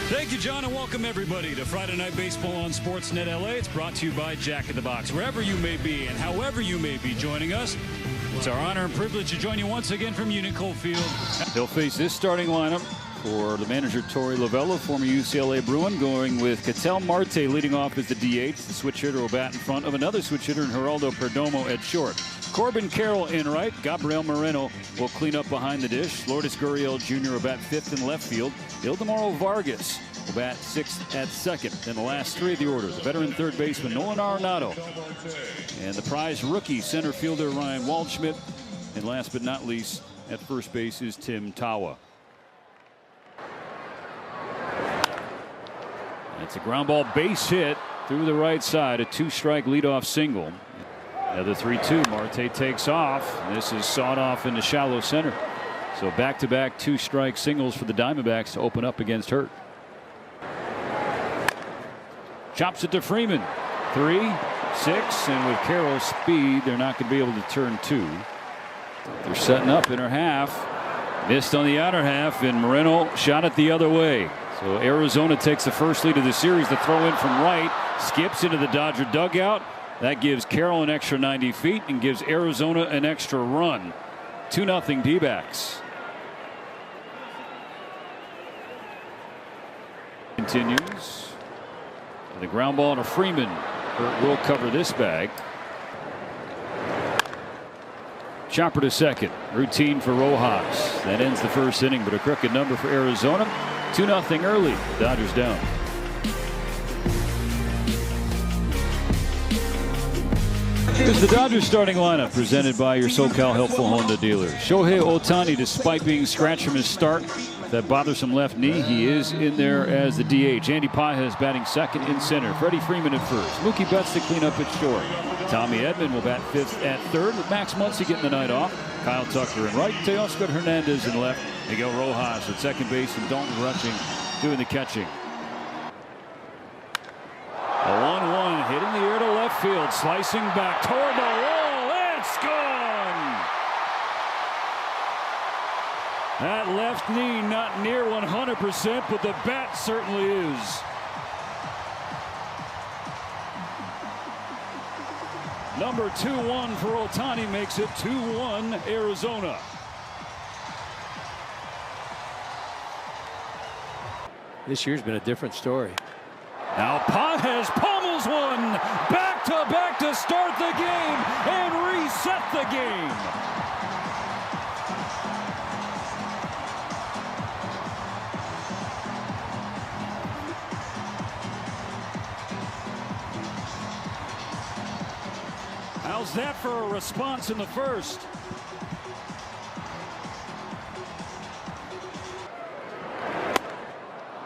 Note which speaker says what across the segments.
Speaker 1: Thank you, John, and welcome everybody to Friday Night Baseball on Sportsnet LA. It's brought to you by Jack in the Box. Wherever you may be and however you may be joining us, it's our honor and privilege to join you once again from Unico Field. They'll face this starting lineup for the manager Torey Lovullo, former UCLA Bruin, going with Ketel Marte leading off as the DH. The switch hitter will bat in front of another switch hitter in Geraldo Perdomo at short. Corbin Carroll in right. Gabriel Moreno will clean up behind the dish. Lourdes Gurriel Jr. will bat fifth in left field. Ildemaro Vargas will bat sixth at second. Then the last three of the order, the veteran third baseman Nolan Arenado, and the prize rookie center fielder Ryan Waldschmidt. And last but not least, at first base is Tim Tawa. It's a ground ball base hit through the right side, a two-strike leadoff single. Another 3-2. Marte takes off. This is sawed off into shallow center. So back-to-back two-strike singles for the Diamondbacks to open up against Hurt. Chops it to Freeman. 3, 6, and with Carroll's speed, they're not going to be able to turn two. They're setting up inner half. Missed on the outer half, and Moreno shot it the other way. So Arizona takes the first lead of the series. The throw in from right skips into the Dodger dugout. That gives Carroll an extra 90 feet and gives Arizona an extra run. 2-0 D-backs. Continues. The ground ball to Freeman. Hurt will cover this bag. Chopper to second. Routine for Rojas. That ends the first inning, but a crooked number for Arizona. 2-0 early. Dodgers down. Here's the Dodgers starting lineup presented by your SoCal Helpful Honda dealer. Shohei Ohtani, despite being scratched from his start, that bothersome left knee, he is in there as the DH. Andy Pages batting second in center. Freddie Freeman at first. Mookie Betts to clean up at short. Tommy Edman will bat fifth at third with Max Muncy getting the night off. Kyle Tucker in right. Teoscar Hernandez in left. Miguel Rojas at second base and Dalton Rushing doing the catching. A 1-1 hit in the air to left field, slicing back toward the wall. It's gone. That left knee not near 100%, but the bat certainly is. Number 2-1 for Ohtani makes it 2-1 Arizona.
Speaker 2: This year's been a different story.
Speaker 1: Now Pages pummels one back-to-back to start the game and reset the game. How's that for a response in the first?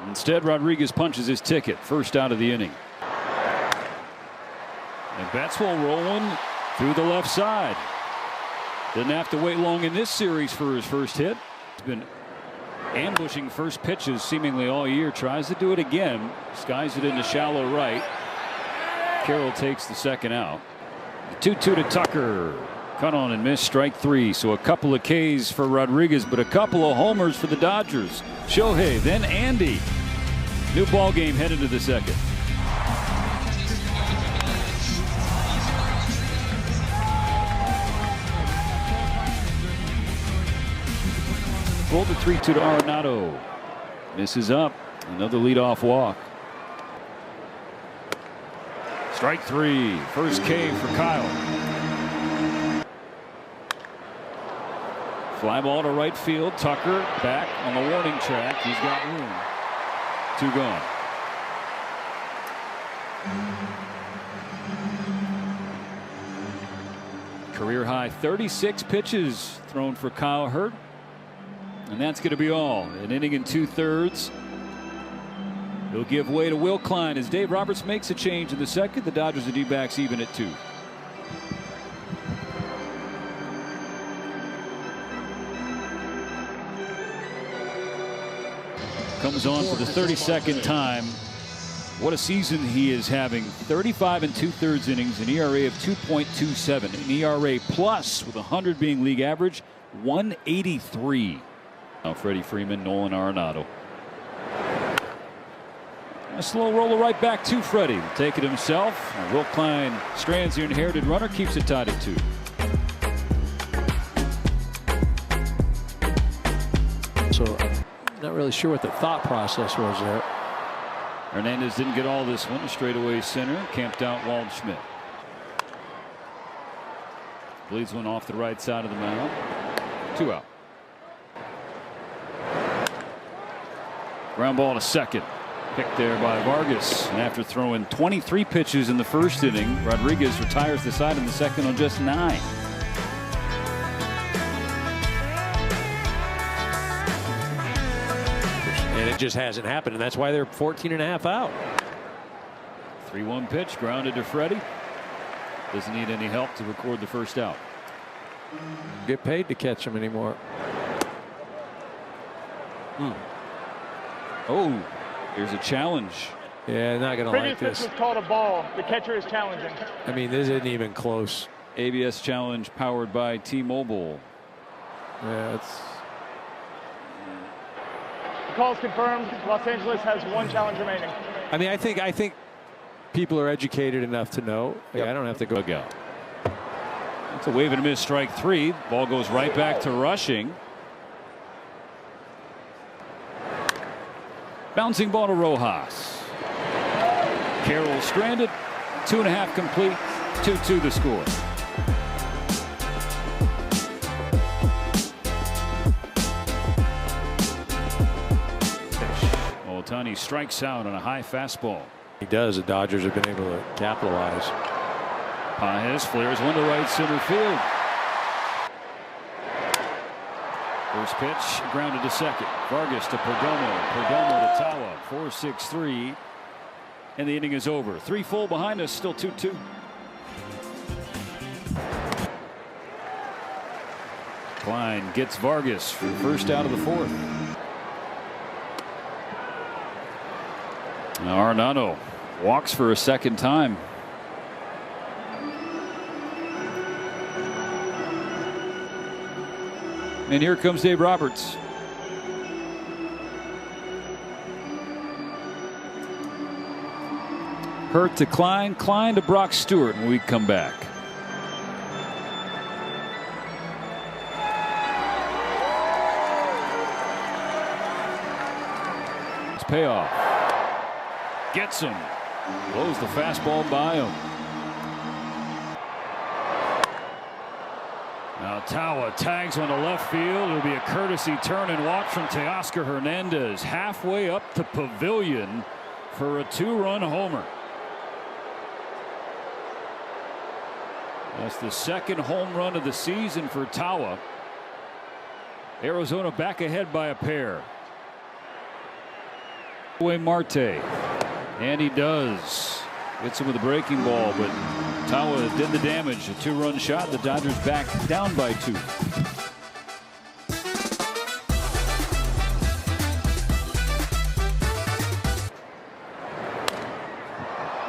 Speaker 1: Instead, Rodriguez punches his ticket. First out of the inning. And Betts will roll one through the left side. Didn't have to wait long in this series for his first hit. He's been ambushing first pitches seemingly all year. Tries to do it again. Skies it into shallow right. Carroll takes the second out. 2-2 to Tucker. Cut on and miss, strike three. So a couple of Ks for Rodriguez, but a couple of homers for the Dodgers. Shohei, then Andy. New ball game headed to the second. Rolled the 3-2 to Arenado. Misses up. Another leadoff walk. Strike three. First K for Kyle. Fly ball to right field. Tucker back on the warning track. He's got room. 2 gone. Career high 36 pitches thrown for Kyle Hurt. And that's going to be all. An inning and 2/3. He'll give way to Will Klein as Dave Roberts makes a change in the second. The Dodgers and D-backs even at 2. Comes on for the 32nd time. What a season he is having. 35 2/3 innings, an ERA of 2.27, an ERA plus with 100 being league average, 183. Now Freddie Freeman, Nolan Arenado. A slow roller right back to Freddie. Will take it himself. Will Klein strands the inherited runner, keeps it tied at 2.
Speaker 2: So I'm not really sure what the thought process was there.
Speaker 1: Hernandez didn't get all this one. A straightaway center. Camped out Waldschmidt. Bleeds one off the right side of the mound. 2 out. Ground ball to second. Picked there by Vargas. And after throwing 23 pitches in the first inning, Rodriguez retires the side in the second on just 9.
Speaker 2: And it just hasn't happened, and that's why they're 14.5 out.
Speaker 1: 3-1 pitch grounded to Freddie. Doesn't need any help to record the first out.
Speaker 2: Get paid to catch him anymore.
Speaker 1: Oh, here's a challenge.
Speaker 2: Yeah, not going to like this.
Speaker 3: Pitch was called a ball. The catcher is challenging.
Speaker 2: I mean, this isn't even close.
Speaker 1: ABS challenge powered by T-Mobile.
Speaker 2: Yeah, it's.
Speaker 3: The call is confirmed. Los Angeles has 1 challenge remaining.
Speaker 2: I mean, I think people are educated enough to know. Yep. I don't have to go.
Speaker 1: It's a wave and a miss, strike 3. Ball goes right back to Rushing. Bouncing ball to Rojas. Carroll stranded. 2.5 complete. 2-2 the score. Ohtani strikes out on a high fastball.
Speaker 2: He does. The Dodgers have been able to capitalize.
Speaker 1: Pages flares one to right center field. First pitch grounded to second. Vargas to Perdomo. Perdomo to Tawa. 4-6-3. And the inning is over. 3 full behind us. Still 2-2. Klein gets Vargas for the first out of the 4th. Now Arenado walks for a second time. And here comes Dave Roberts. Hurt to Klein. Klein to Brock Stewart when we come back. It's payoff. Gets him. Blows the fastball by him. Now Tawa tags on the left field. It'll be a courtesy turn and walk from Teoscar Hernandez halfway up the pavilion for a 2-run homer. That's the second home run of the season for Tawa. Arizona back ahead by a pair. Away Marte. And he does. Gets him with a breaking ball, but Tawa did the damage. A 2-run shot. The Dodgers back down by 2.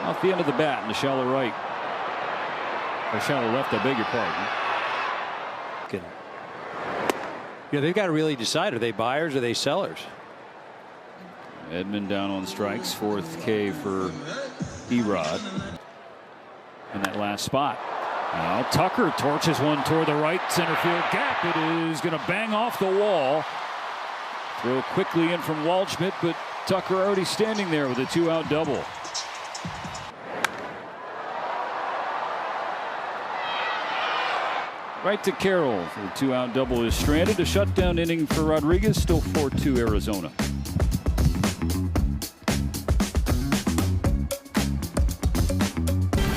Speaker 1: Off the end of the bat in the shallow right. Or shallow left, I beg your pardon.
Speaker 2: Yeah, they've got to really decide, are they buyers or are they sellers?
Speaker 1: Edman down on strikes. 4th K for Erod in that last spot. Now Tucker torches one toward the right center field gap. It is going to bang off the wall. Throw quickly in from Waldschmidt, but Tucker already standing there with a 2-out double. Right to Carroll. The 2-out double is stranded. A shutdown inning for Rodriguez. Still 4-2 Arizona.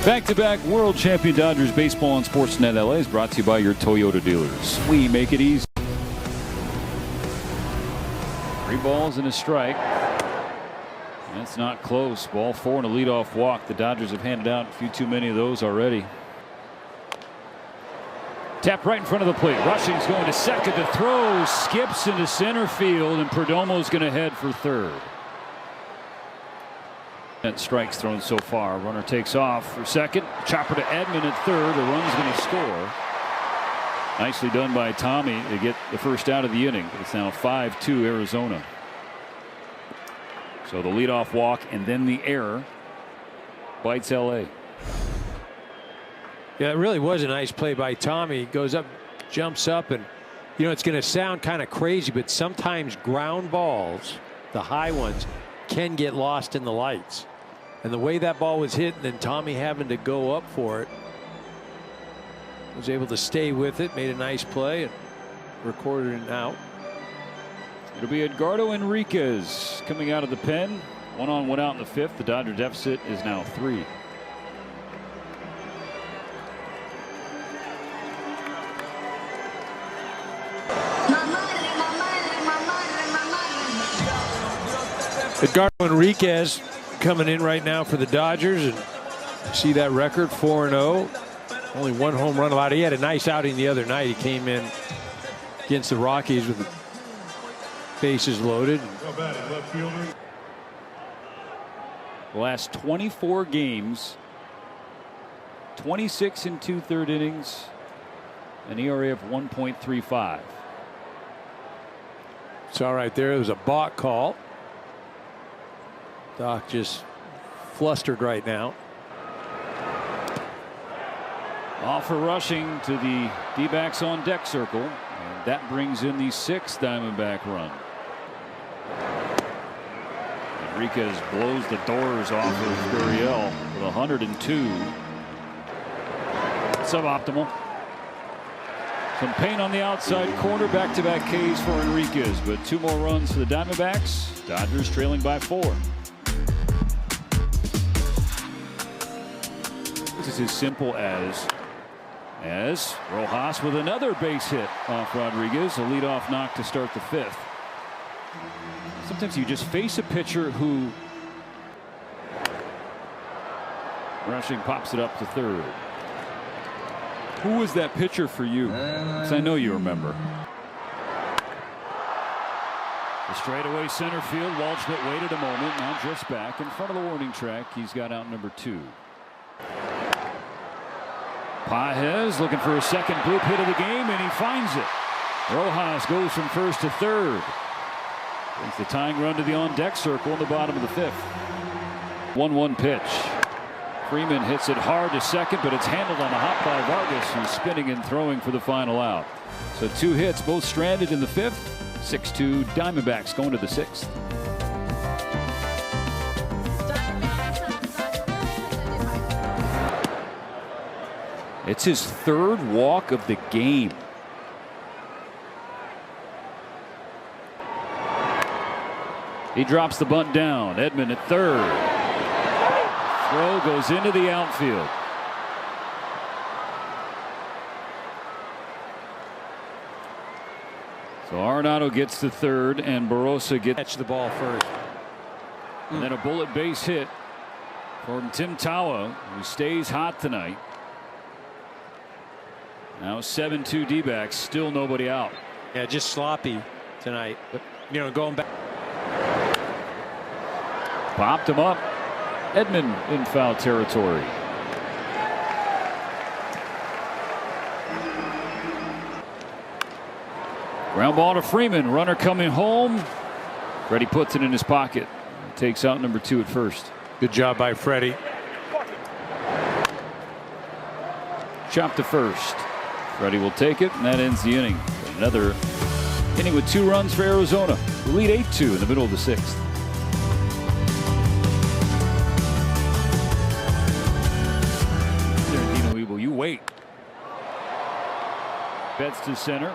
Speaker 1: Back-to-back world champion Dodgers baseball on Sportsnet LA is brought to you by your Toyota dealers. We make it easy. 3 balls and a strike. That's not close. Ball 4 and a leadoff walk. The Dodgers have handed out a few too many of those already. Tapped right in front of the plate. Rushing's going to second. The throw skips into center field, and Perdomo's going to head for third. Strikes thrown so far. Runner takes off for second. Chopper to Edman at third. The run's going to score. Nicely done by Tommy to get the first out of the inning. It's now 5-2 Arizona. So the leadoff walk and then the error bites LA.
Speaker 2: Yeah, it really was a nice play by Tommy. He goes up, jumps up, and it's going to sound kind of crazy, but sometimes ground balls, the high ones, can get lost in the lights. And the way that ball was hit, and then Tommy having to go up for it, was able to stay with it, made a nice play, and recorded an out.
Speaker 1: It'll be Edgardo Enriquez coming out of the pen. 1 on, 1 out in the 5th. The Dodger deficit is now 3.
Speaker 2: Edgardo Enriquez coming in right now for the Dodgers, and see that record, 4-0. Only 1 home run allowed. He had a nice outing the other night. He came in against the Rockies with the bases loaded.
Speaker 1: The last 24 games, 26 and 2/3 innings, an ERA of 1.35.
Speaker 2: It's all right there. It was a balk call. Doc just flustered right now.
Speaker 1: Off for rushing to the D-backs on deck circle, and that brings in the 6th Diamondback run. Enriquez blows the doors off of Gurriel with 102. Suboptimal. Some pain on the outside corner. Back-to-back Ks for Enriquez, but 2 more runs for the Diamondbacks. Dodgers trailing by 4. This is as simple as Rojas with another base hit off Rodriguez, a leadoff knock to start the 5th. Sometimes you just face a pitcher who rushing pops it up to 3rd. Who was that pitcher for you? Because I know you remember. The straightaway center field. Waldschmidt waited a moment, now drifts back in front of the warning track. He's got out number 2. Paez looking for a second bloop hit of the game, and he finds it. Rojas goes from 1st to 3rd. It's the tying run to the on-deck circle in the bottom of the 5th. 1-1 pitch. Freeman hits it hard to second, but it's handled on a hop by Vargas, who's spinning and throwing for the final out. So 2 hits, both stranded in the 5th. 6-2 Diamondbacks going to the 6th. It's his 3rd walk of the game. He drops the bunt down. Edman at 3rd. Throw goes into the outfield. So Arenado gets to 3rd, and Barossa gets
Speaker 2: Catch the ball first.
Speaker 1: And then a bullet base hit from Tim Tawa, who stays hot tonight. Now 7-2 D-backs, still nobody out.
Speaker 2: Yeah, just sloppy tonight. But, going back.
Speaker 1: Popped him up. Edman in foul territory. Ground ball to Freeman. Runner coming home. Freddie puts it in his pocket. Takes out number 2 at first.
Speaker 2: Good job by Freddie.
Speaker 1: Chop to first. Freddie will take it, and that ends the inning. Another inning with 2 runs for Arizona. The lead 8-2 in the middle of the 6th. You wait. Betts to center.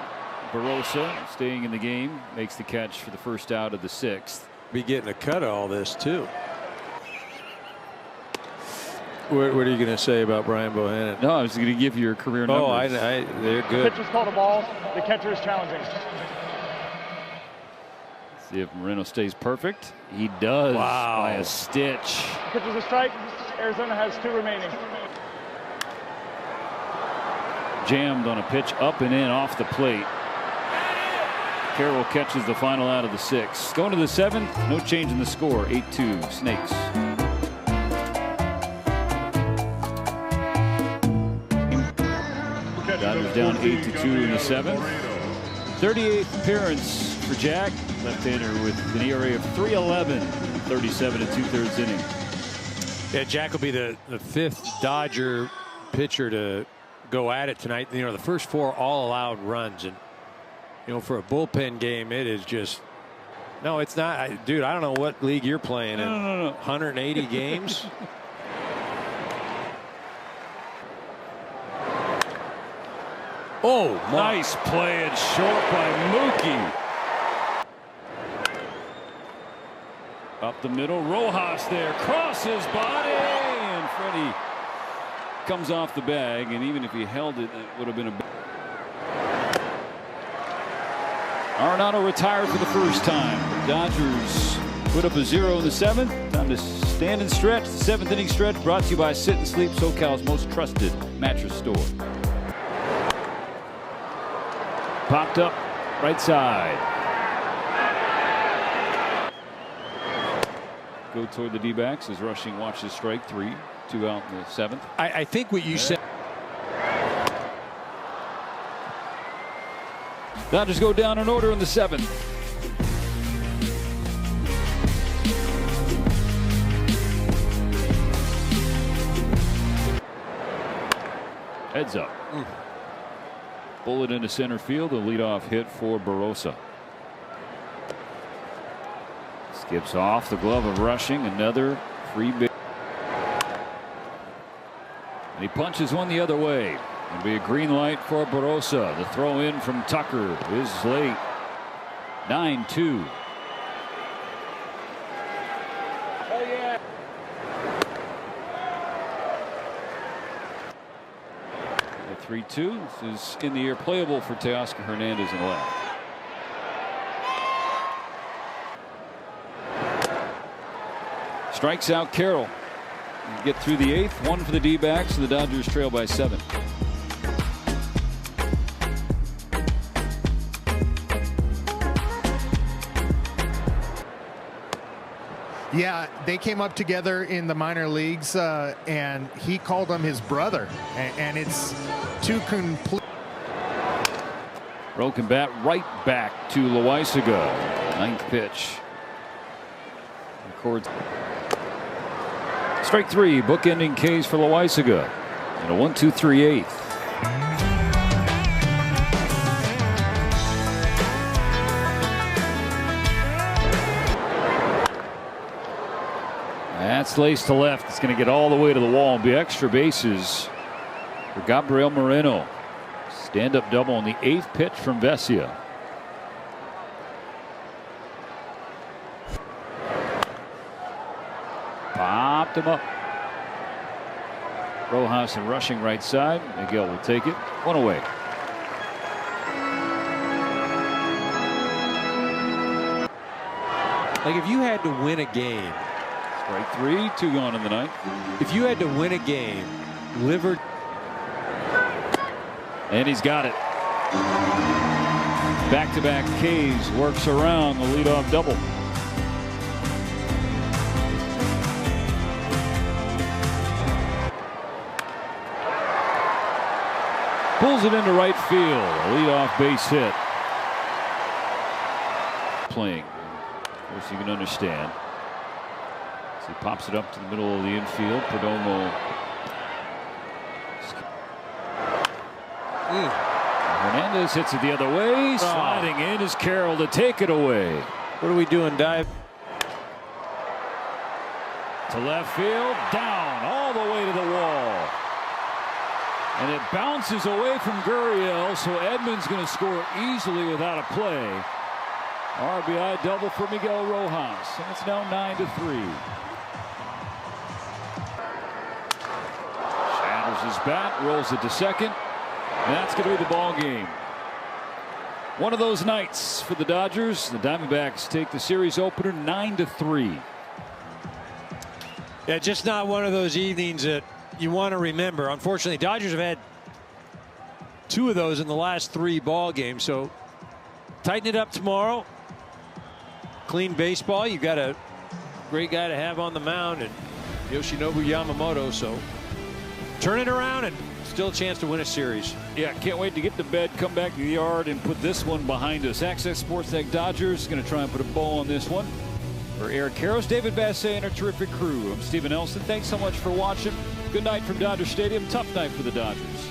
Speaker 1: Barossa staying in the game, makes the catch for the first out of the 6th.
Speaker 2: Be getting a cut of all this too. What are you going to say about Brian Bohannon?
Speaker 1: No, I was going to give you your career numbers.
Speaker 2: Oh, they're good.
Speaker 3: The pitcher's called a ball. The catcher is challenging.
Speaker 1: See if Moreno stays perfect. He does.
Speaker 2: Wow.
Speaker 1: By a stitch.
Speaker 3: Pitcher's a strike. Arizona has 2 remaining.
Speaker 1: Jammed on a pitch up and in off the plate. Carroll catches the final out of the 6th. Going to the 7th, no change in the score. 8-2 Snakes. Dodgers down 8-2 in the 7th. 38th appearance for Jack. Left-hander with an ERA of 3.11, 37 2/3 innings.
Speaker 2: Yeah, Jack will be the fifth Dodger pitcher to go at it tonight. You know, the first four all allowed runs, and you know, for a bullpen game, it is just. No, it's not. Dude, I don't know what league you're playing in.
Speaker 1: No.
Speaker 2: 180 games. Oh,
Speaker 1: nice play and short by Mookie. Up the middle, Rojas there, crosses body, and Freddie comes off the bag, and even if he held it, it would have been a. Arenado retired for the first time. The Dodgers put up a 0 in the 7th. Time to stand and stretch. The 7th inning stretch brought to you by Sit and Sleep, SoCal's most trusted mattress store. Popped up right side. Go toward the D-backs as Rushing watches strike 3. 2 out in the 7th.
Speaker 2: I think what you said.
Speaker 1: Dodgers go down in order in the 7th. Heads up. Bullet into center field. A leadoff hit for Barossa. Skips off the glove of Rushing. Another free base. And he punches one the other way. It'll be a green light for Barossa. The throw in from Tucker is late. 9-2. Oh yeah. The 3-2. This is in the air, playable for Teoscar Hernandez in the left. Strikes out Carroll. Get through the 8th. 1 for the D-backs, and the Dodgers trail by 7.
Speaker 4: Yeah, they came up together in the minor leagues, and he called him his brother, and it's two complete.
Speaker 1: Broken bat right back to Loaisaga. 9th pitch. Records. Strike 3, bookending K's for Loaisaga. And a 1-2-3/8. That's laced to left. It's going to get all the way to the wall and be extra bases for Gabriel Moreno. Stand-up double on the 8th pitch from Vesia. Popped him up. Rojas and Rushing right side. Miguel will take it. 1 away.
Speaker 2: Like if you had to win a game.
Speaker 1: Strike 3, 2 gone in the 9th.
Speaker 2: If you had to win a game, liver.
Speaker 1: And he's got it. Back-to-back K's works around the leadoff double. Pulls it into right field. A leadoff base hit. Playing. Of course, you can understand. So he pops it up to the middle of the infield. Perdomo. Hernandez hits it the other way. Sliding in is Carroll to take it away.
Speaker 2: What are we doing, Dive?
Speaker 1: To left field. Down all the way to the wall. And it bounces away from Gurriel, so Edmonds going to score easily without a play. RBI double for Miguel Rojas, and it's now 9-3. Shatters his bat, rolls it to second, and that's going to be the ball game. One of those nights for the Dodgers. The Diamondbacks take the series opener 9-3.
Speaker 2: Yeah, just not one of those evenings that you want to remember. Unfortunately, Dodgers have had 2 of those in the last 3 ball games. So tighten it up tomorrow. Clean baseball. You got a great guy to have on the mound, and Yoshinobu Yamamoto. So turn it around and Still a chance to win a series.
Speaker 1: Yeah, can't wait to get to bed, come back to the yard, and put this one behind us. Access Sports Tech Dodgers going to try and put a bow on this one. For Eric Karros, David Bassett, and a terrific crew, I'm Stephen Nelson. Thanks so much for watching. Good night from Dodger Stadium. Tough night for the Dodgers.